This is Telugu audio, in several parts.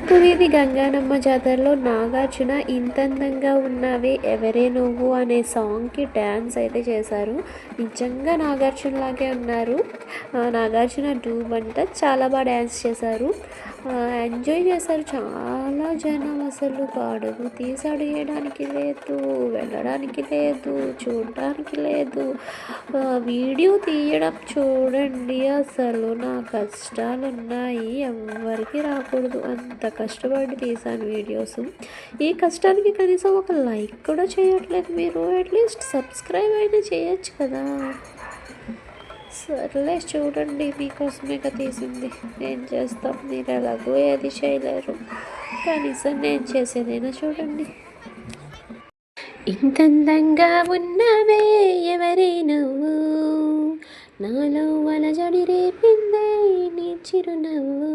పురిది గంగానమ్మ జాతరలో నాగార్జున ఇంతందంగా ఉన్నావే ఎవరే నువ్వు అనే సాంగ్కి డ్యాన్స్ అయితే చేశారు. నిజంగా నాగార్జున లాగే ఉన్నారు. నాగార్జున డూబ్ అంట చాలా బాగా డ్యాన్స్ చేశారు. ఎంజాయ్ చేశారు చాలా జనం. అసలు అడుగు తీసి అడిగేయడానికి లేదు, వెళ్ళడానికి లేదు, చూడడానికి లేదు. వీడియో తీయడం చూడండి. అసలు నా కష్టాలు ఉన్నాయి, ఎవరికి రాకూడదు అంత కష్టపడి తీశాను వీడియోస్. ఈ కష్టానికి కనీసం ఒక లైక్ కూడా చేయట్లేదు మీరు. అట్లీస్ట్ సబ్స్క్రైబ్ అయినా చేయొచ్చు కదా. సర్లే చూడండి, మీకోసమేగా తీసింది. ఏం చేస్తాం, మీరు ఎలాగో ఏది చేయలేరు. కనీసం నేను చేసేదైనా చూడండి. ఇంతందంగా ఉన్నవే ఎవరే నువ్వు, నాలో అలజడి రేపిందే నీ చిరునవ్వు.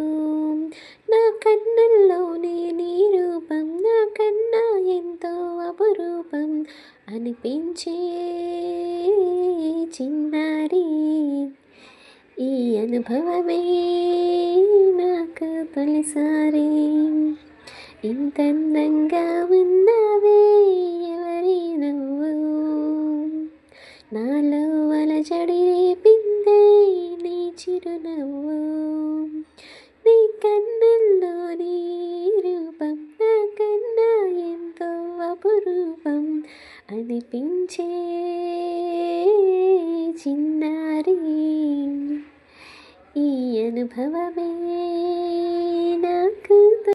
నా కన్నుల్లోనే నీ రూపం, నా కన్నా ఎంతో అపురూపం అనిపించే చిన్నారి. ఈ అనుభవమే నాకు తొలిసారి. ఇంతందంగా ఉన్నావే ఎవరి నువ్వు, నాలో అలజడి రేపిందే నీ చిరునవ్వు. నీ కన్నుల్లో నీ రూపం, నా కన్నా ఎంతో అపురూపం అనిపించే చిన్నారి. ఈ అనుభవమే నాకు